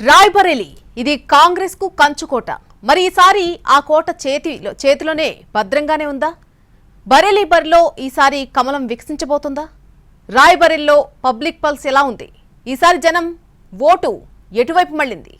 రాయ్బరేలీ ఇది కాంగ్రెస్ కు కంచుకోట. మరి ఈసారి ఆ కోట చేతిలోనే భద్రంగానే ఉందా? బరేలీ బరిలో ఈసారి కమలం వికసించబోతుందా? రాయ్బరేలీలో పబ్లిక్ పల్స్ ఎలా ఉంది? ఈసారి జనం ఓటు ఎటువైపు మళ్ళింది?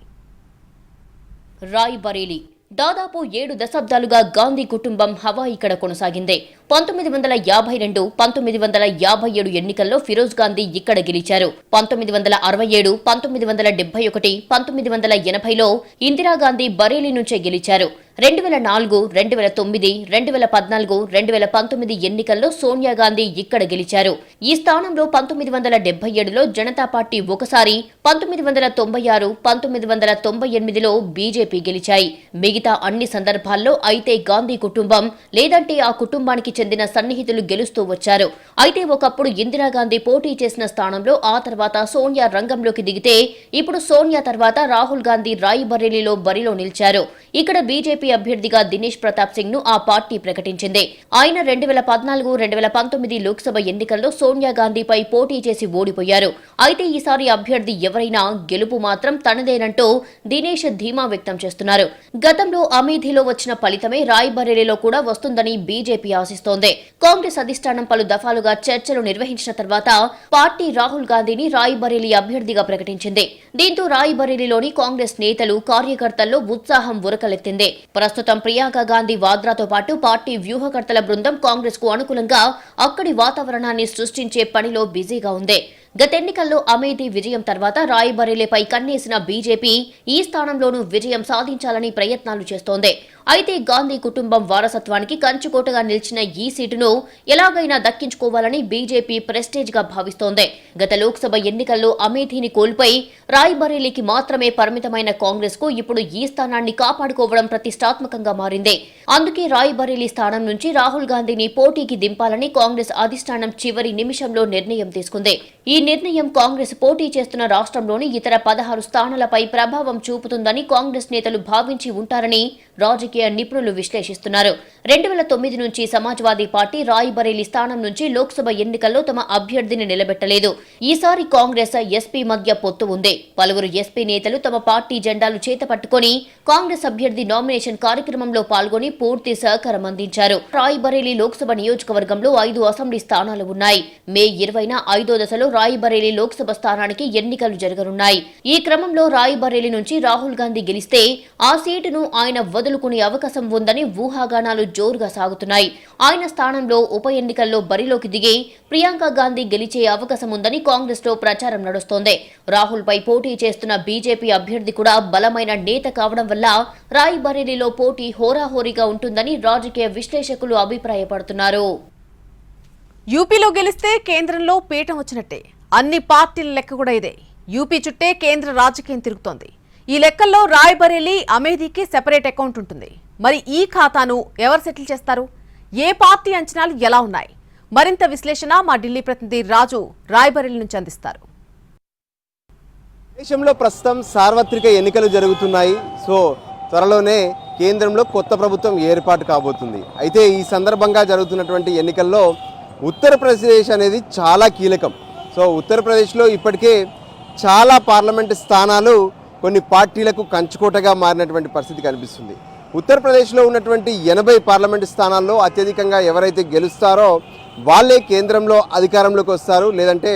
రాయ్బరేలీ దాదాపు 7 దశాబ్దాలుగా గాంధీ కుటుంబం హవా ఇక్కడ కొనసాగింది. 1952, 1957 ఎన్నికల్లో ఫిరోజ్ గాంధీ ఇక్కడ గెలిచారు. 1967, 1971, 1980లో ఇందిరాగాంధీ బరేలీ నుంచే గెలిచారు. 2004, 2009, 2014, 2019 ఎన్నికల్లో సోనియా గాంధీ ఇక్కడ గెలిచారు. ఈ స్థానంలో 1977లో జనతా పార్టీ ఒకసారి, 1996, 1998లో బీజేపీ గెలిచాయి. మిగతా అన్ని సందర్భాల్లో అయితే గాంధీ కుటుంబం లేదంటే ఆ కుటుంబానికి చెందిన సన్నిహితులు గెలుస్తూ వచ్చారు. అయితే ఒకప్పుడు ఇందిరాగాంధీ పోటీ చేసిన స్థానంలో ఆ తర్వాత సోనియా రంగంలోకి దిగితే ఇప్పుడు సోనియా తర్వాత రాహుల్ గాంధీ రాయ్బరేలీలో బరిలో నిలిచారు. ఇక్కడ బీజేపీ అభ్యర్థిగా దినేష్ ప్రతాప్ సింగ్ ను ఆ పార్టీ ప్రకటించింది. ఆయన 2014, 2019 లోక్సభ ఎన్నికల్లో సోనియా గాంధీపై పోటీ చేసి ఓడిపోయారు. అయితే ఈసారి అభ్యర్థి ఎవరైనా గెలుపు మాత్రం తనదేనంటూ దినేష్ ధీమా వ్యక్తం చేస్తున్నారు. గతంలో అమేథీలో వచ్చిన ఫలితమే రాయ్బరేలీలో కూడా వస్తుందని బీజేపీ ఆశిస్తోంది. కాంగ్రెస్ అధిష్టానం పలు దఫాలుగా చర్చలు నిర్వహించిన తర్వాత పార్టీ రాహుల్ గాంధీని రాయ్బరేలీ అభ్యర్థిగా ప్రకటించింది. దీంతో రాయ్బరేలీలోని కాంగ్రెస్ నేతలు, కార్యకర్తల్లో ఉత్సాహం ఉరకలెత్తింది. ప్రస్తుతం ప్రియాంక గాంధీ వాద్రాతో పాటు పార్టీ వ్యూహకర్తల బృందం కాంగ్రెస్ కు అనుకూలంగా అక్కడి వాతావరణాన్ని సృష్టించే పనిలో బిజీగా ఉంది. గత ఎన్నికల్లో అమేథీ విజయం తర్వాత రాయ్బరేలీపై కన్నేసిన బీజేపీ ఈ స్థానంలోనూ విజయం సాధించాలని ప్రయత్నాలు చేస్తోంది. అయితే గాంధీ కుటుంబం వారసత్వానికి కంచుకోటగా నిలిచిన ఈ సీటును ఎలాగైనా దక్కించుకోవాలని బీజేపీ ప్రెస్టేజ్ గా భావిస్తోంది. గత లోక్సభ ఎన్నికల్లో అమేథీని కోల్పోయి రాయ్బరేలీకి మాత్రమే పరిమితమైన కాంగ్రెస్ కు ఇప్పుడు ఈ స్థానాన్ని కాపాడుకోవడం ప్రతిష్టాత్మకంగా మారింది. అందుకే రాయ్బరేలీ స్థానం నుంచి రాహుల్ గాంధీని పోటీకి దింపాలని కాంగ్రెస్ అధిష్టానం చివరి నిమిషంలో నిర్ణయం తీసుకుంది. ఈ నిర్ణయం కాంగ్రెస్ పోటీ చేస్తున్న రాష్ట్రంలోని ఇతర 16 స్థానాలపై ప్రభావం చూపుతుందని కాంగ్రెస్ నేతలు భావించి ఉంటారని రాజకీయ నిపుణులు విశ్లేషిస్తున్నారు. 2009 నుంచి సమాజ్వాదీ పార్టీ రాయ్బరేలీ స్థానం నుంచి లోక్సభ ఎన్నికల్లో తమ అభ్యర్థిని నిలబెట్టలేదు. ఈసారి కాంగ్రెస్, ఎస్పీ మధ్య పొత్తు ఉంది. పలువురు ఎస్పీ నేతలు తమ పార్టీ జెండాలు చేతపట్టుకుని కాంగ్రెస్ అభ్యర్థి నామినేషన్ కార్యక్రమంలో పాల్గొని పూర్తి సహకారం అందించారు. రాయ్బరేలీ లోక్సభ నియోజకవర్గంలో 5 అసెంబ్లీ స్థానాలు ఉన్నాయి. మే 20న 5వ దశలో రాయ్బరేలీ లోక్సభ స్థానానికి ఎన్నికలు జరగనున్నాయి. ఈ క్రమంలో రాయ్బరేలీ నుంచి రాహుల్ గాంధీ గెలిస్తే ఆ సీటును ఆయన వదులుకునే అవకాశం ఉందని ఊహాగానాలు జోరుగా సాగుతున్నాయి. ఆయన స్థానంలో ఉప ఎన్నికల్లో బరిలోకి దిగి ప్రియాంక గాంధీ గెలిచే అవకాశం ఉందని కాంగ్రెస్ లో ప్రచారం నడుస్తోంది. రాహుల్ పై పోటీ చేస్తున్న బీజేపీ అభ్యర్థి కూడా బలమైన నేత కావడం వల్ల రాయ్బరేలీలో పోటీ హోరాహోరీగా ఉంటుందని రాజకీయ విశ్లేషకులు అభిప్రాయపడుతున్నారు. యూపీలో గెలిస్తే కేంద్రంలో పీఠం వచ్చినట్టే. అన్ని పార్టీల లెక్క కూడా ఇదే. యూపీ చుట్టే కేంద్ర రాజకీయం తిరుగుతోంది. ఈ లెక్కల్లో రాయ్బరేలీ, అమేథీకి సెపరేట్ అకౌంట్ ఉంటుంది. మరి ఈ ఖాతాను ఎవరు సెటిల్ చేస్తారు? ఏ పార్టీ అంచనాలు ఎలా ఉన్నాయి? మరింత విశ్లేషణ మా ఢిల్లీ ప్రతినిధి రాజు రాయ్బరేలీ నుంచి అందిస్తారు. దేశంలో ప్రస్తుతం సార్వత్రిక ఎన్నికలు జరుగుతున్నాయి. సో త్వరలోనే కేంద్రంలో కొత్త ప్రభుత్వం ఏర్పాటు కాబోతుంది. అయితే ఈ సందర్భంగా జరుగుతున్నటువంటి ఎన్నికల్లో ఉత్తరప్రదేశ్ అనేది చాలా కీలకం. సో ఉత్తరప్రదేశ్లో ఇప్పటికే చాలా పార్లమెంటు స్థానాలు కొన్ని పార్టీలకు కంచుకోటగా మారినటువంటి పరిస్థితి కనిపిస్తుంది. ఉత్తరప్రదేశ్లో ఉన్నటువంటి 80 పార్లమెంటు స్థానాల్లో అత్యధికంగా ఎవరైతే గెలుస్తారో వాళ్ళే కేంద్రంలో అధికారంలోకి వస్తారు, లేదంటే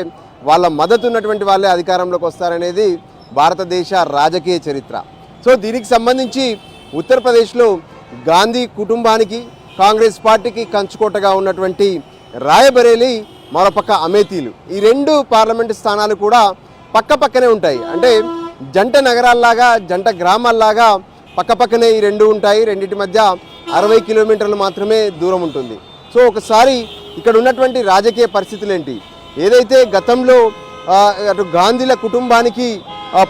వాళ్ళ మద్దతు ఉన్నటువంటి వాళ్ళే అధికారంలోకి వస్తారనేది భారతదేశ రాజకీయ చరిత్ర. సో దీనికి సంబంధించి ఉత్తరప్రదేశ్లో గాంధీ కుటుంబానికి, కాంగ్రెస్ పార్టీకి కంచుకోటగా ఉన్నటువంటి రాయ్బరేలీ, మరోపక్క అమేథీలు, ఈ 2 పార్లమెంటు స్థానాలు కూడా పక్కపక్కనే ఉంటాయి. అంటే జంట నగరాల్లాగా, జంట గ్రామాల్లాగా పక్కపక్కనే ఈ 2 ఉంటాయి. రెండింటి మధ్య 60 కిలోమీటర్లు మాత్రమే దూరం ఉంటుంది. సో ఒకసారి ఇక్కడ ఉన్నటువంటి రాజకీయ పరిస్థితులు ఏంటి? ఏదైతే గతంలో అటు గాంధీల కుటుంబానికి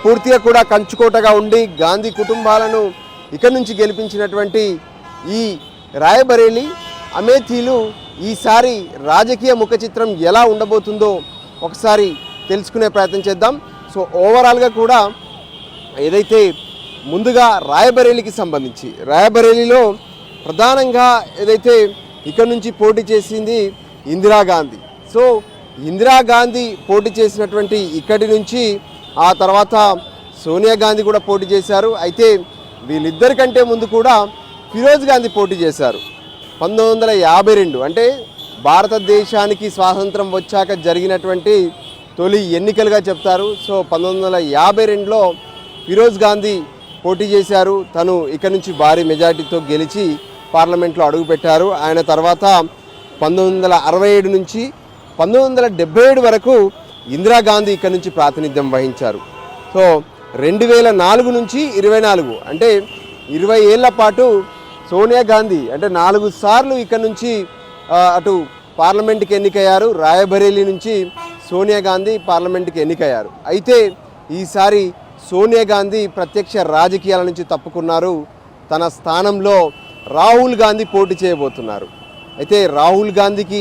పూర్తిగా కూడా కంచుకోటగా ఉండి గాంధీ కుటుంబాలను ఇక్కడి నుంచి గెలిపించినటువంటి ఈ రాయ్బరేలీ, అమేథీలు ఈసారి రాజకీయ ముఖ చిత్రం ఎలా ఉండబోతుందో ఒకసారి తెలుసుకునే ప్రయత్నం చేద్దాం. సో ఓవరాల్గా కూడా ఏదైతే ముందుగా రాయ్బరేలీకి సంబంధించి, రాయ్బరేలీలో ప్రధానంగా ఏదైతే ఇక్కడ నుంచి పోటీ చేసింది ఇందిరాగాంధీ. సో ఇందిరాగాంధీ పోటీ చేసినటువంటి ఇక్కడి నుంచి ఆ తర్వాత సోనియా గాంధీ కూడా పోటీ చేశారు. అయితే వీళ్ళిద్దరికంటే ముందు కూడా ఫిరోజ్ గాంధీ పోటీ చేశారు. 1952 అంటే భారతదేశానికి స్వాతంత్రం వచ్చాక జరిగినటువంటి తొలి ఎన్నికలుగా చెప్తారు. సో 1952లో ఫిరోజ్ గాంధీ పోటీ చేశారు. తను ఇక్కడ నుంచి భారీ మెజార్టీతో గెలిచి పార్లమెంట్లో అడుగుపెట్టారు. ఆయన తర్వాత 1967 నుంచి 1977 వరకు ఇందిరాగాంధీ ఇక్కడ నుంచి ప్రాతినిధ్యం వహించారు. సో 2004 నుంచి 24 అంటే 20 ఏళ్ల పాటు సోనియా గాంధీ అంటే 4 సార్లు ఇక్కడ నుంచి అటు పార్లమెంట్కి ఎన్నికయ్యారు. రాయబరేలీ నుంచి సోనియా గాంధీ పార్లమెంట్కి ఎన్నికయ్యారు. అయితే ఈసారి సోనియా గాంధీ ప్రత్యక్ష రాజకీయాల నుంచి తప్పుకున్నారు. తన స్థానంలో రాహుల్ గాంధీ పోటీ చేయబోతున్నారు. అయితే రాహుల్ గాంధీకి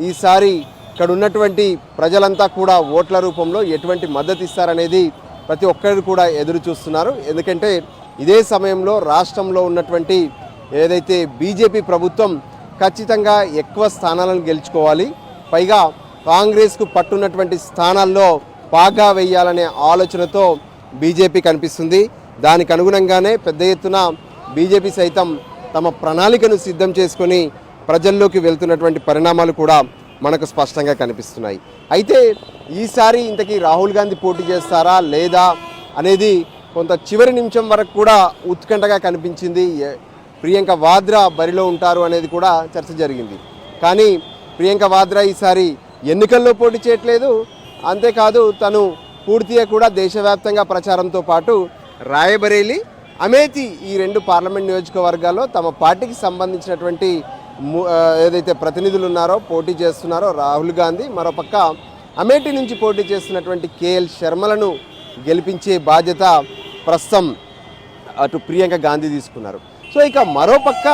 ఈసారి ఇక్కడ ఉన్నటువంటి ప్రజలంతా కూడా ఓట్ల రూపంలో ఎటువంటి మద్దతు ఇస్తారనేది ప్రతి ఒక్కరు కూడా ఎదురు చూస్తున్నారు. ఎందుకంటే ఇదే సమయంలో రాష్ట్రంలో ఉన్నటువంటి ఏదైతే బీజేపీ ప్రభుత్వం ఖచ్చితంగా ఎక్కువ స్థానాలను గెలుచుకోవాలి, పైగా కాంగ్రెస్కు పట్టున్నటువంటి స్థానాల్లో పాగా వేయాలనే ఆలోచనతో బీజేపీ కనిపిస్తుంది. దానికి అనుగుణంగానే పెద్ద ఎత్తున బీజేపీ సైతం తమ ప్రణాళికను సిద్ధం చేసుకొని ప్రజల్లోకి వెళ్తున్నటువంటి పరిణామాలు కూడా మనకు స్పష్టంగా కనిపిస్తున్నాయి. అయితే ఈసారి ఇంతకీ రాహుల్ గాంధీ పోటీ చేస్తారా లేదా అనేది కొంత చివరి నిమిషం వరకు కూడా ఉత్కంఠగా కనిపించింది. ప్రియాంక వాద్రా బరిలో ఉంటారు అనేది కూడా చర్చ జరిగింది. కానీ ప్రియాంక వాద్రా ఈసారి ఎన్నికల్లో పోటీ చేయట్లేదు. అంతేకాదు తను పూర్తిగా కూడా దేశవ్యాప్తంగా ప్రచారంతో పాటు రాయబరేలీ, అమేథీ ఈ 2 పార్లమెంట్ నియోజకవర్గాల్లో తమ పార్టీకి సంబంధించినటువంటి ఏదైతే ప్రతినిధులు ఉన్నారో పోటీ చేస్తున్నారో రాహుల్ గాంధీ, మరోపక్క అమేఠీ నుంచి పోటీ చేస్తున్నటువంటి కేఎల్ శర్మలను గెలిపించే బాధ్యత ప్రస్తుతం అటు ప్రియాంక గాంధీ తీసుకున్నారు. సో ఇక మరోపక్క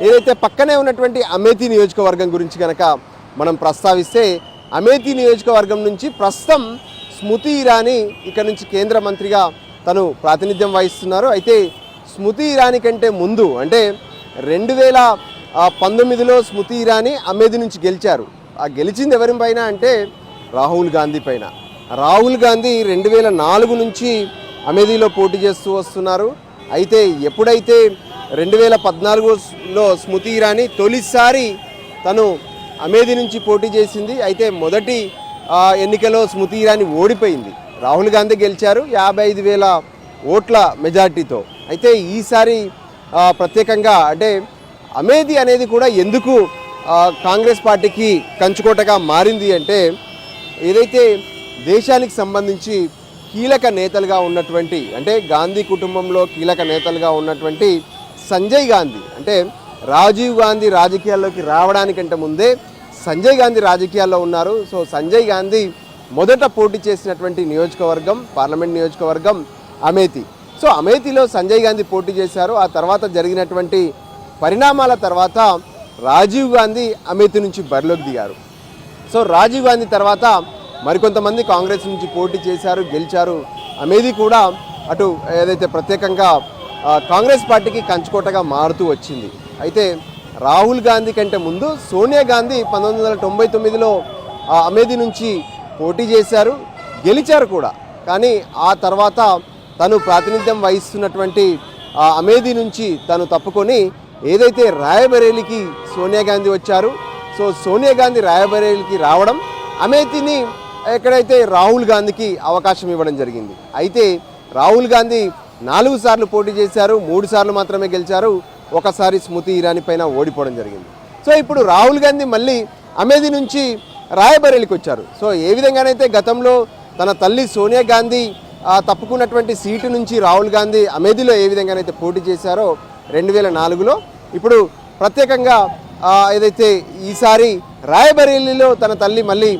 ఏదైతే పక్కనే ఉన్నటువంటి అమేథీ నియోజకవర్గం గురించి కనుక మనం ప్రస్తావిస్తే అమేథీ నియోజకవర్గం నుంచి ప్రస్తుతం స్మృతి ఇరానీ ఇక్కడ నుంచి కేంద్ర మంత్రిగా తను ప్రాతినిధ్యం వహిస్తున్నారు. అయితే స్మృతి ఇరానీ కంటే ముందు అంటే 2019లో స్మృతి ఇరానీ అమేథీ నుంచి గెలిచారు. ఆ గెలిచింది ఎవరి పైన అంటే రాహుల్ గాంధీ పైన. రాహుల్ గాంధీ 2004 నుంచి అమేథీలో పోటీ చేస్తూ వస్తున్నారు. అయితే ఎప్పుడైతే 2014లో స్మృతి ఇరానీ తొలిసారి తను అమేథీ నుంచి పోటీ చేసింది. అయితే మొదటి ఎన్నికలో స్మృతి ఇరానీ ఓడిపోయింది. రాహుల్ గాంధీ గెలిచారు 55,000 ఓట్ల మెజార్టీతో. అయితే ఈసారి ప్రత్యేకంగా అంటే అమేథీ అనేది కూడా ఎందుకు కాంగ్రెస్ పార్టీకి కంచుకోటగా మారింది అంటే ఏదైతే దేశానికి సంబంధించి కీలక నేతలుగా ఉన్నటువంటి అంటే గాంధీ కుటుంబంలో కీలక నేతలుగా ఉన్నటువంటి సంజయ్ గాంధీ అంటే రాజీవ్ గాంధీ రాజకీయాల్లోకి రావడానికంటే ముందే సంజయ్ గాంధీ రాజకీయాల్లో ఉన్నారు. సో సంజయ్ గాంధీ మొదట పోటీ చేసినటువంటి నియోజకవర్గం పార్లమెంట్ నియోజకవర్గం అమేథీ. సో అమేథీలో సంజయ్ గాంధీ పోటీ చేశారు. ఆ తర్వాత జరిగినటువంటి పరిణామాల తర్వాత రాజీవ్ గాంధీ అమేథీ నుంచి బరిలోకి దిగారు. సో రాజీవ్ గాంధీ తర్వాత మరికొంతమంది కాంగ్రెస్ నుంచి పోటీ చేశారు, గెలిచారు. అమేథీ కూడా అటు ఏదైతే ప్రత్యేకంగా కాంగ్రెస్ పార్టీకి కంచుకోటగా మారుతూ వచ్చింది. అయితే రాహుల్ గాంధీ కంటే ముందు సోనియా గాంధీ 1999లో అమేథీ నుంచి పోటీ చేశారు, గెలిచారు కూడా. కానీ ఆ తర్వాత తను ప్రాతినిధ్యం వహిస్తున్నటువంటి అమేథీ నుంచి తను తప్పుకొని ఏదైతే రాయబరేలీకి సోనియా గాంధీ వచ్చారు. సో సోనియా గాంధీ రాయబరేలీకి రావడం అమేథీని ఎక్కడైతే రాహుల్ గాంధీకి అవకాశం ఇవ్వడం జరిగింది. అయితే రాహుల్ గాంధీ 4 సార్లు పోటీ చేశారు, 3 సార్లు మాత్రమే గెలిచారు. ఒకసారి స్మృతి ఇరానీ పైన ఓడిపోవడం జరిగింది. సో ఇప్పుడు రాహుల్ గాంధీ మళ్ళీ అమేథీ నుంచి రాయబరేలీకి వచ్చారు. సో ఏ విధంగానైతే గతంలో తన తల్లి సోనియా గాంధీ తప్పుకున్నటువంటి సీటు నుంచి రాహుల్ గాంధీ అమేథీలో ఏ విధంగానైతే పోటీ చేశారో 2004లో ఇప్పుడు ప్రత్యేకంగా ఏదైతే ఈసారి రాయబరేలీలో తన తల్లి మళ్ళీ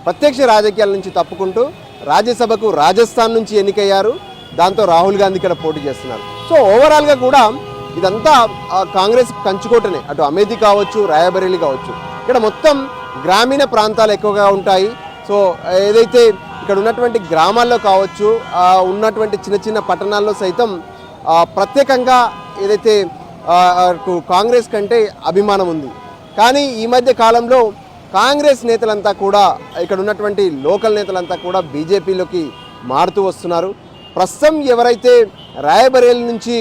ప్రత్యక్ష రాజకీయాల నుంచి తప్పుకుంటూ రాజ్యసభకు రాజస్థాన్ నుంచి ఎన్నికయ్యారు. దాంతో రాహుల్ గాంధీ ఇక్కడ పోటీ చేస్తున్నారు. సో ఓవరాల్గా కూడా ఇదంతా కాంగ్రెస్ కంచుకోటనే, అటు అమేథీ కావచ్చు రాయబరేలీ కావచ్చు. ఇక్కడ మొత్తం గ్రామీణ ప్రాంతాలు ఎక్కువగా ఉంటాయి. సో ఏదైతే ఇక్కడ ఉన్నటువంటి గ్రామాల్లో కావచ్చు ఉన్నటువంటి చిన్న చిన్న పట్టణాల్లో సైతం ప్రత్యేకంగా ఏదైతే కాంగ్రెస్ కంటే అభిమానం ఉంది. కానీ ఈ మధ్య కాలంలో కాంగ్రెస్ నేతలంతా కూడా ఇక్కడ ఉన్నటువంటి లోకల్ నేతలంతా కూడా బీజేపీలోకి మారుతూ వస్తున్నారు. ప్రస్తుతం ఎవరైతే రాయబరేలి నుంచి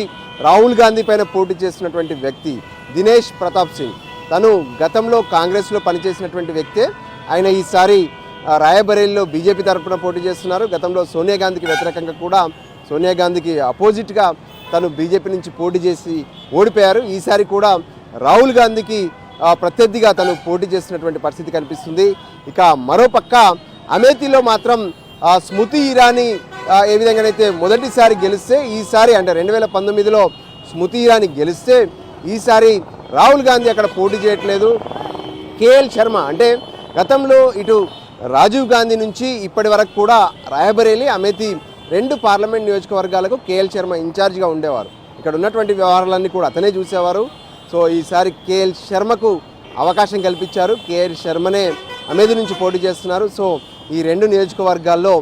రాహుల్ గాంధీ పైన పోటీ చేస్తున్నటువంటి వ్యక్తి దినేష్ ప్రతాప్ సింగ్, తను గతంలో కాంగ్రెస్లో పనిచేసినటువంటి వ్యక్తే. ఆయన ఈసారి రాయబరేలిలో బీజేపీ తరఫున పోటీ చేస్తున్నారు. గతంలో సోనియా గాంధీకి వ్యతిరేకంగా కూడా, సోనియా గాంధీకి అపోజిట్గా తను బీజేపీ నుంచి పోటీ చేసి ఓడిపోయారు. ఈసారి కూడా రాహుల్ గాంధీకి ప్రత్యర్థిగా తను పోటీ చేస్తున్నటువంటి పరిస్థితి కనిపిస్తుంది. ఇక మరోపక్క అమేథీలో మాత్రం స్మృతి ఇరానీ ఏ విధంగానైతే మొదటిసారి గెలిస్తే, ఈసారి అంటే 2019లో స్మృతి ఇరానీ గెలిస్తే ఈసారి రాహుల్ గాంధీ అక్కడ పోటీ చేయట్లేదు. కేఎల్ శర్మ అంటే గతంలో ఇటు రాజీవ్ గాంధీ నుంచి ఇప్పటి వరకు కూడా రాయబరేలి, అమేథీ 2 పార్లమెంట్ నియోజకవర్గాలకు కేఎల్ శర్మ ఇన్ఛార్జిగా ఉండేవారు. ఇక్కడ ఉన్నటువంటి వ్యవహారాలన్నీ కూడా అతనే చూసేవారు. సో ఈసారి కేఎల్ శర్మకు అవకాశం కల్పించారు. కేఎల్ శర్మనే అమేథీ నుంచి పోటీ చేస్తున్నారు. సో ఈ 2 నియోజకవర్గాల్లో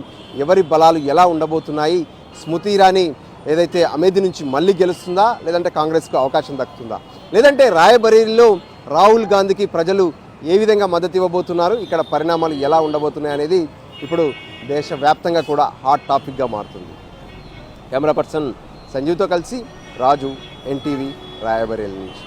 ఎవరి బలాలు ఎలా ఉండబోతున్నాయి, స్మృతి ఇరానీ ఏదైతే అమేథీ నుంచి మళ్ళీ గెలుస్తుందా, లేదంటే కాంగ్రెస్కు అవకాశం దక్కుతుందా, లేదంటే రాయబరేలీలో రాహుల్ గాంధీకి ప్రజలు ఏ విధంగా మద్దతు ఇవ్వబోతున్నారు, ఇక్కడ పరిణామాలు ఎలా ఉండబోతున్నాయి అనేది ఇప్పుడు దేశవ్యాప్తంగా కూడా హాట్ టాపిక్గా మారుతుంది. కెమెరా పర్సన్ సంజీవ్తో కలిసి రాజు, ఎన్టీవీ, రాయబరేలి నుంచి.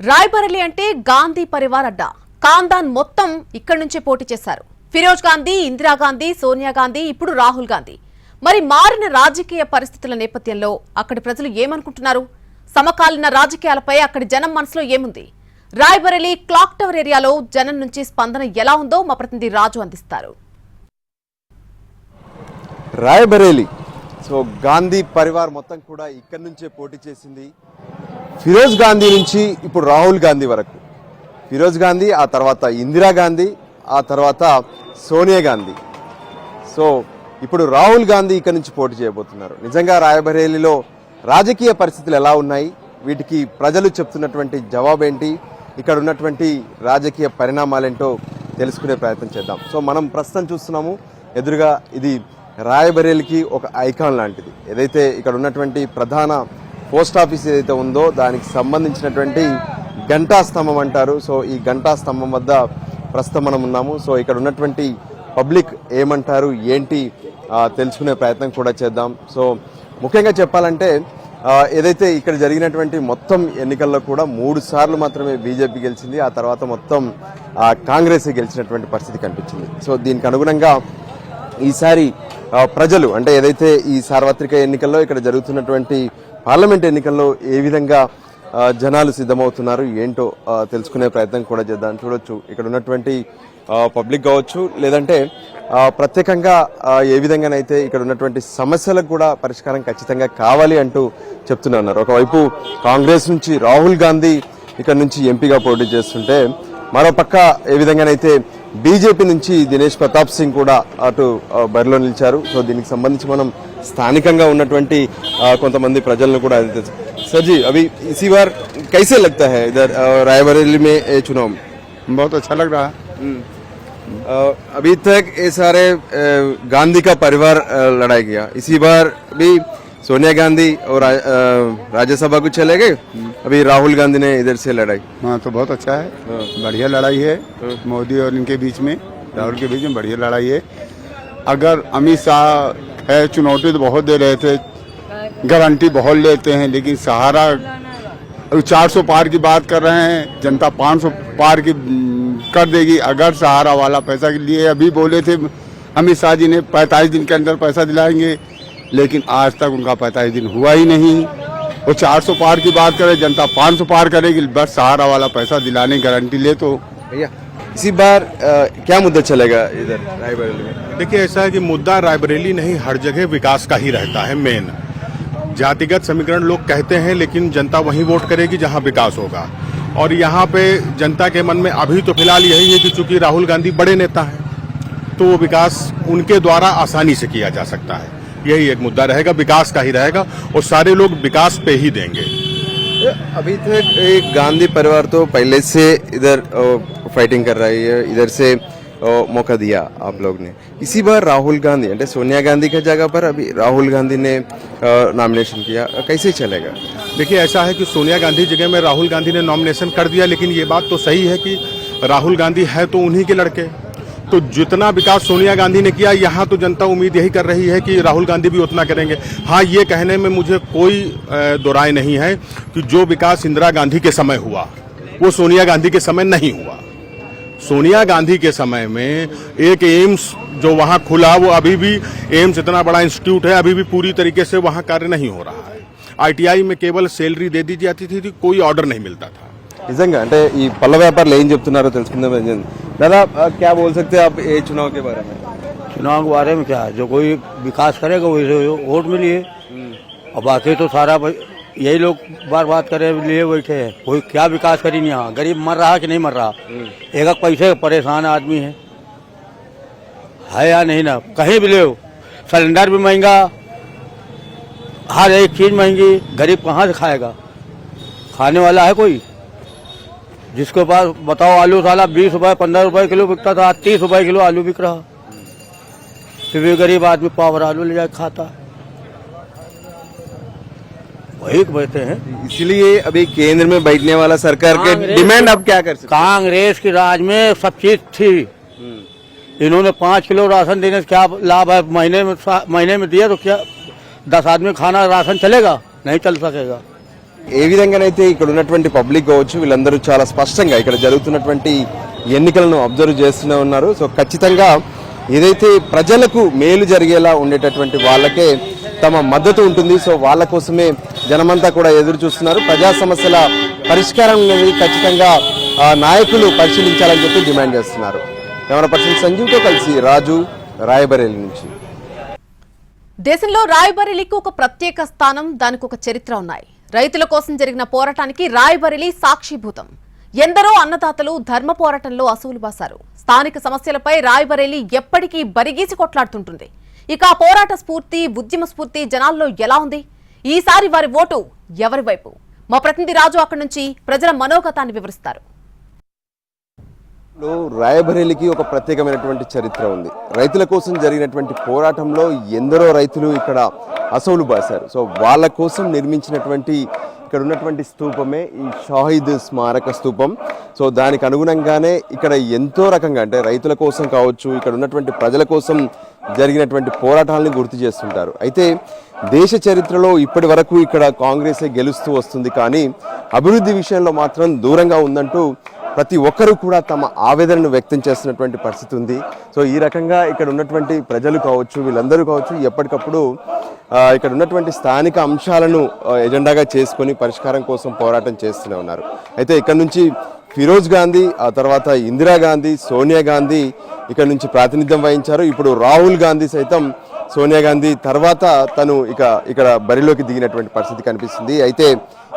రాయ్బరేలీ అంటే గాంధీ పరివార్ అడ్డా. ఖాందాన్ మొత్తం ఇక్కడి నుంచే పోటీ చేశారు. ఫిరోజ్ గాంధీ, ఇందిరాగాంధీ, సోనియా గాంధీ, ఇప్పుడు రాహుల్ గాంధీ. మరి మారిన రాజకీయ పరిస్థితుల నేపథ్యంలో అక్కడి ప్రజలు ఏమనుకుంటున్నారు? సమకాలీన రాజకీయాలపై అక్కడి జనం మనసులో ఏముంది? రాయ్బరేలీ క్లాక్ టవర్ ఏరియాలో జనం నుంచి స్పందన ఎలా ఉందో మా ప్రతినిధి రాజు అందిస్తారు. రాయబరేలీ సో గాంధీ పరివార్ మొత్తం కూడా ఇక్కడి నుంచే పోటీ చేసింది. ఫిరోజ్ గాంధీ నుంచి ఇప్పుడు రాహుల్ గాంధీ వరకు. ఫిరోజ్ గాంధీ, ఆ తర్వాత ఇందిరాగాంధీ, ఆ తర్వాత సోనియా గాంధీ. సో ఇప్పుడు రాహుల్ గాంధీ ఇక్కడ నుంచి పోటీ చేయబోతున్నారు. నిజంగా రాయబరేలీలో రాజకీయ పరిస్థితులు ఎలా ఉన్నాయి, వీటికి ప్రజలు చెప్తున్నటువంటి జవాబేంటి, ఇక్కడ ఉన్నటువంటి రాజకీయ పరిణామాలేంటో తెలుసుకునే ప్రయత్నం చేద్దాం. సో మనం ప్రస్తుతం చూస్తున్నాము ఎదురుగా, ఇది రాయబరేలీకి ఒక ఐకాన్ లాంటిది. ఏదైతే ఇక్కడ ఉన్నటువంటి ప్రధాన పోస్ట్ ఆఫీస్ ఏదైతే ఉందో దానికి సంబంధించినటువంటి గంటా స్తంభం అంటారు. సో ఈ గంటా స్తంభం వద్ద ప్రస్తుతం మనం ఉన్నాము. సో ఇక్కడ ఉన్నటువంటి పబ్లిక్ ఏమంటారు ఏంటి తెలుసుకునే ప్రయత్నం కూడా చేద్దాం. సో ముఖ్యంగా చెప్పాలంటే ఏదైతే ఇక్కడ జరిగినటువంటి మొత్తం ఎన్నికల్లో కూడా 3 సార్లు మాత్రమే బీజేపీ గెలిచింది, ఆ తర్వాత మొత్తం కాంగ్రెస్ గెలిచినటువంటి పరిస్థితి కనిపించింది. సో దీనికి అనుగుణంగా ఈసారి ప్రజలు అంటే ఏదైతే ఈ సార్వత్రిక ఎన్నికల్లో ఇక్కడ జరుగుతున్నటువంటి పార్లమెంట్ ఎన్నికల్లో ఏ విధంగా జనాలు సిద్ధమవుతున్నారు ఏంటో తెలుసుకునే ప్రయత్నం కూడా చేద్దాం. చూడొచ్చు ఇక్కడ ఉన్నటువంటి పబ్లిక్ కావచ్చు, లేదంటే ప్రత్యేకంగా ఏ విధంగానైతే ఇక్కడ ఉన్నటువంటి సమస్యలకు కూడా పరిష్కారం ఖచ్చితంగా కావాలి అంటూ చెప్తున్నారు. ఒకవైపు కాంగ్రెస్ నుంచి రాహుల్ గాంధీ ఇక్కడ నుంచి ఎంపీగా పోటీ చేస్తుంటే, మరోపక్క ఏ విధంగానైతే బీజేపీ నుంచి దినేష్ ప్రతాప్ సింగ్ కూడా అటు బరిలో నిలిచారు. సో దీనికి సంబంధించి మనం స్థానికంగా ఉన్నటువంటి కొంతమంది ప్రజలను కూడా सर जी अभी इसी बार कैसे लगता है इधर रायबरेली में चुनाव में? बहुत अच्छा लग रहा है। अभी तक ये सारे गांधी का परिवार लड़ाई किया, इसी बार भी सोनिया गांधी और राज्यसभा को चले गए, अभी राहुल गांधी ने इधर से लड़ाई। हाँ तो बहुत अच्छा है, बढ़िया लड़ाई है मोदी और इनके बीच में, राहुल के बीच में बढ़िया लड़ाई है। अगर अमित शाह है चुनौती तो बहुत दे रहे थे, गारंटी बहुत लेते हैं, लेकिन सहारा 400 पार की बात कर रहे हैं, जनता 500 पार की कर देगी अगर सहारा वाला पैसा के लिए। अभी बोले थे अमित शाह जी ने 45 दिन के अंदर पैसा दिलाएंगे, लेकिन आज तक उनका 45 दिन हुआ ही नहीं। वो 400 पार की बात करे, जनता 500 पार करेगी, बस सहारा वाला पैसा दिलाने की गारंटी ले। तो भैया इसी बार क्या मुद्दा चलेगा इधर रायबरेली में? देखिए ऐसा है कि मुद्दा रायबरेली नहीं, हर जगह विकास का ही रहता है। मेन जातिगत समीकरण लोग कहते हैं, लेकिन जनता वहीं वोट करेगी जहां विकास होगा। और यहाँ पे जनता के मन में अभी तो फिलहाल यही है कि चूंकि राहुल गांधी बड़े नेता हैं तो वो विकास उनके द्वारा आसानी से किया जा सकता है। यही एक मुद्दा रहेगा, विकास का ही रहेगा और सारे लोग विकास पे ही देंगे। अभी तक एक गांधी परिवार तो पहले से इधर फाइटिंग कर रही है, इधर से मौका दिया आप लोग ने। इसी बार राहुल गांधी అంటే सोनिया गांधी की जगह पर अभी राहुल गांधी ने नॉमिनेशन किया, कैसे चलेगा? देखिए ऐसा है कि सोनिया गांधी जगह में राहुल गांधी ने नॉमिनेशन कर दिया, लेकिन ये बात तो सही है कि राहुल गांधी है तो उन्हीं के लड़के, तो जितना विकास सोनिया गांधी ने किया, यहाँ तो जनता उम्मीद यही कर रही है कि राहुल गांधी भी उतना करेंगे। हाँ, ये कहने में मुझे कोई दो राय नहीं है कि जो विकास इंदिरा गांधी के समय हुआ वो सोनिया गांधी के समय नहीं हुआ। सोनिया गांधी के समय में एक एम्स जो वहाँ खुला, वो अभी भी एम्स इतना बड़ा इंस्टीट्यूट है, अभी भी पूरी तरीके से वहाँ कार्य नहीं हो रहा है। ITI में केवल सैलरी दे दी जाती थी, कोई ऑर्डर नहीं मिलता था। నిజంగా అంటే ఈ పళ్ళ వ్యాపారులు ఏం చెప్తున్నారో తెలుసుకుందాం। दादा क्या बोल सकते हैं आप ये चुनाव के बारे में? चुनाव के बारे में क्या है, जो कोई विकास करेगा वही वोट मिली है। और बाकी तो सारा यही लोग बार बात करे लिए बैठे हैं, कोई क्या विकास करी नहीं। यहाँ गरीब मर रहा कि नहीं मर रहा, एक पैसे परेशान आदमी है या नहीं ना। कहीं भी ले सिलेंडर भी महंगा, हर एक चीज महंगी, गरीब कहाँ से खाएगा? खाने वाला है कोई? जिसके पास बताओ, आलू साला 20 रुपए 15 रुपए किलो बिकता था, आज 30 रुपए किलो आलू बिक रहा। फिर भी गरीब आदमी पावर आलू ले जाके खाता, वही बैठे हैं। इसलिए अभी केंद्र में बैठने वाला सरकार के डिमांड अब क्या कर सकते? कांग्रेस की राज में सब चीज थी। इन्होंने 5 किलो राशन देने से क्या लाभ है? महीने में दिया तो क्या 10 आदमी खाना राशन चलेगा? नहीं चल सकेगा। ఏ విధంగానైతే ఇక్కడ ఉన్నటువంటి పబ్లిక్ కావచ్చు, వీళ్ళందరూ చాలా స్పష్టంగా ఇక్కడ జరుగుతున్నటువంటి ఎన్నికలను అబ్జర్వ్ చేస్తూనే ఉన్నారు। సో ఖచ్చితంగా ఏదైతే ప్రజలకు మేలు జరిగేలా ఉండేటటువంటి వాళ్ళకే తమ మద్దతు ఉంటుంది। సో వాళ్ళ కోసమే జనమంతా కూడా ఎదురు చూస్తున్నారు। ప్రజా సమస్యల పరిష్కారం అనేది ఖచ్చితంగా నాయకులు పరిశీలించాలని చెప్పి డిమాండ్ చేస్తున్నారు। కెమెరా పర్సన్ సంజీవ్తో కలిసి రాజు, రాయబరేలి నుంచి। దేశంలో రాయబరేలీకి ఒక ప్రత్యేక స్థానం, దానికి ఒక చరిత్ర ఉన్నాయి। రైతుల కోసం జరిగిన పోరాటానికి రాయబరేలీ సాక్షిభూతం। ఎందరో అన్నదాతలు ధర్మ పోరాటంలో అసువులు బాసారు। స్థానిక సమస్యలపై రాయబరేలీ ఎప్పటికీ బరిగీసి కొట్లాడుతుంటుంది। ఇక ఆ పోరాట స్ఫూర్తి, ఉద్యమ స్ఫూర్తి జనాల్లో ఎలా ఉంది? ఈసారి వారి ఓటు ఎవరి వైపు? మా ప్రతినిధి రాజు అక్కడి నుంచి ప్రజల మనోగతాన్ని వివరిస్తారు। రాయబరేలీకి ఒక ప్రత్యేకమైనటువంటి చరిత్ర ఉంది। రైతుల కోసం జరిగినటువంటి పోరాటంలో ఎందరో రైతులు ఇక్కడ అసౌలు బాసారు। సో వాళ్ళ కోసం నిర్మించినటువంటి ఇక్కడ ఉన్నటువంటి స్తూపమే ఈ షాహిద్ స్మారక స్తూపం। సో దానికి అనుగుణంగానే ఇక్కడ ఎంతో రకంగా అంటే రైతుల కోసం కావచ్చు, ఇక్కడ ఉన్నటువంటి ప్రజల కోసం జరిగినటువంటి పోరాటాలను గుర్తు చేస్తుంటారు। అయితే దేశ చరిత్రలో ఇప్పటి వరకు ఇక్కడ కాంగ్రెసే గెలుస్తూ వస్తుంది, కానీ అభివృద్ధి విషయంలో మాత్రం దూరంగా ఉందంటూ ప్రతి ఒక్కరూ కూడా తమ ఆవేదనను వ్యక్తం చేస్తున్నటువంటి పరిస్థితి ఉంది। సో ఈ రకంగా ఇక్కడ ఉన్నటువంటి ప్రజలు కావచ్చు, వీళ్ళందరూ కావచ్చు, ఎప్పటికప్పుడు ఇక్కడ ఉన్నటువంటి స్థానిక అంశాలను ఎజెండాగా చేసుకొని పరిష్కారం కోసం పోరాటం చేస్తూనే ఉన్నారు। అయితే ఇక్కడ నుంచి ఫిరోజ్ గాంధీ, ఆ తర్వాత ఇందిరా గాంధీ, సోనియా గాంధీ ఇక్కడ నుంచి ప్రాతినిధ్యం వహించారు। ఇప్పుడు రాహుల్ గాంధీ సైతం సోనియా గాంధీ తర్వాత తను ఇక్కడ బరిలోకి దిగినటువంటి పరిస్థితి కనిపిస్తుంది। అయితే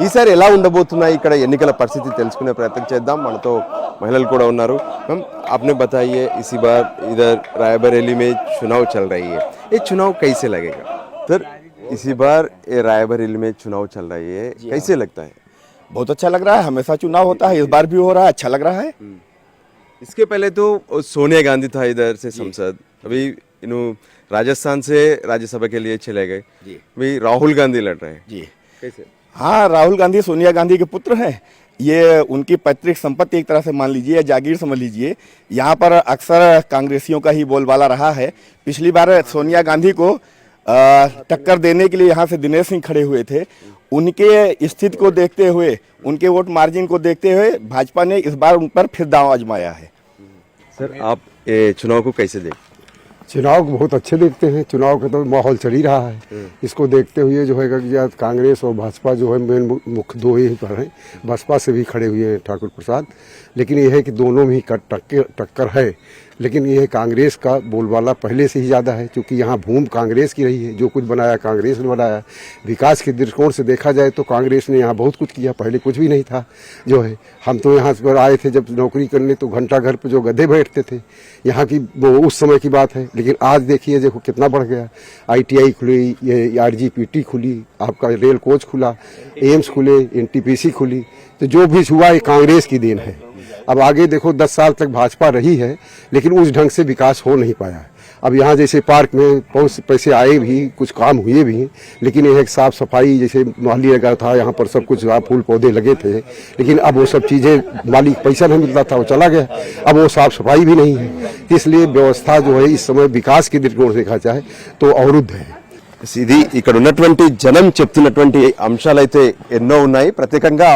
ఈసారి ఎలా ఉండబోతున్నాయి ఇక్కడ ఎన్నికల పరిస్థితి తెలుసుకునే ప్రయత్నం చేద్దాం। మనతో మహిళలు కూడా ఉన్నారు। मैम आपने बताइए, इसी बार इधर रायबरेली में चुनाव चल रही है, ये चुनाव कैसे लगेगा? सर, इसी बार ये रायबरेली में चुनाव चल रही है, कैसे लगता है? बहुत अच्छा लग रहा है। हमेशा चुनाव होता है, इस बार भी हो रहा है, अच्छा लग रहा है। इसके पहले तो सोनिया गांधी था इधर से सांसद, अभी राजस्थान से राज्यसभा के लिए चले गए, अभी राहुल गांधी लड़ रहे हैं। जी कैसे? हाँ, राहुल गांधी सोनिया गांधी के पुत्र हैं। ये उनकी पैतृक संपत्ति एक तरह से मान लीजिए, जागीर समझ लीजिए। यहाँ पर अक्सर कांग्रेसियों का ही बोलबाला रहा है। पिछली बार सोनिया गांधी को टक्कर देने के लिए यहाँ से दिनेश सिंह खड़े हुए थे। उनके स्थिति को देखते हुए, उनके वोट मार्जिन को देखते हुए भाजपा ने इस बार उन पर फिर दांव आजमाया है। सर, आप ये चुनाव को कैसे देखते? चुनाव को बहुत अच्छे देखते हैं। चुनाव का तो माहौल चल ही रहा है। इसको देखते हुए जो है कि कांग्रेस और भाजपा जो है मेन मुख्य दो ही पर हैं। बसपा से भी खड़े हुए हैं ठाकुर प्रसाद, लेकिन यह है कि दोनों में ही टक्कर है। लेकिन यह कांग्रेस का बोलबाला पहले से ही ज़्यादा है, क्योंकि यहाँ भूमि कांग्रेस की रही है। जो कुछ बनाया कांग्रेस ने बनाया। विकास के दृष्टिकोण से देखा जाए तो कांग्रेस ने यहाँ बहुत कुछ किया, पहले कुछ भी नहीं था। जो है हम तो यहाँ पर आए थे जब नौकरी करने, तो घंटा घर पर जो गधे बैठते थे, यहाँ की वो उस समय की बात है। लेकिन आज देखिए, देखो कितना बढ़ गया। ITI खुली, ये RGPT खुली, आपका रेल कोच खुला, एम्स खुले, NTPC खुली। तो जो भी हुआ ये कांग्रेस की देन है। अब आगे देखो 10 साल तक भाजपा रही है, लेकिन उस ढंग से विकास हो नहीं पाया। अब यहाँ जैसे पार्क में बहुत से पैसे आए भी, कुछ काम हुए भी हैं, लेकिन यह साफ सफाई जैसे माली लगा था, यहाँ पर सब कुछ फूल पौधे लगे थे, लेकिन अब वो सब चीज़ें मालिक पैसा नहीं मिलता था, वो चला गया। अब वो साफ सफाई भी नहीं है, इसलिए व्यवस्था जो है इस समय विकास के दृष्टिकोण से देखा जाए तो अवरुद्ध है। ఇది ఇక్కడ ఉన్నటువంటి జనం చెప్తున్నటువంటి అంశాలైతే ఎన్నో ఉన్నాయి. ప్రత్యేకంగా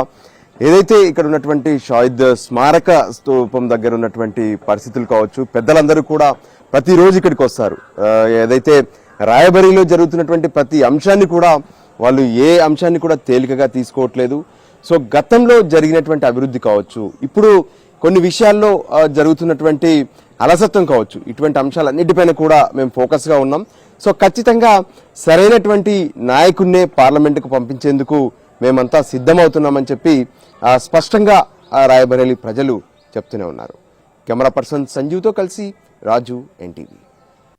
ఏదైతే ఇక్కడ ఉన్నటువంటి షాహిద్ స్మారక స్తూపం దగ్గర ఉన్నటువంటి పరిస్థితులు కావచ్చు, పెద్దలందరూ కూడా ప్రతిరోజు ఇక్కడికి వస్తారు. ఏదైతే రాయబరీలో జరుగుతున్నటువంటి ప్రతి అంశాన్ని కూడా వాళ్ళు ఏ అంశాన్ని కూడా తేలికగా తీసుకోవట్లేదు. సో గతంలో జరిగినటువంటి అభివృద్ధి కావచ్చు, ఇప్పుడు కొన్ని విషయాల్లో జరుగుతున్నటువంటి అలసత్వం కావచ్చు, ఇటువంటి అంశాలన్నిటిపైన కూడా మేము ఫోకస్గా ఉన్నాం. సో ఖచ్చితంగా సరైనటువంటి నాయకుడినే పార్లమెంటుకు పంపించేందుకు మేమంతా సిద్ధమవుతున్నామని చెప్పి స్పష్టంగా రాయబరేలీ ప్రజలు చెప్తూనే ఉన్నారు. కెమెరా పర్సన్ సంజీవ్తో కలిసి రాజు, ఎన్టీవీ.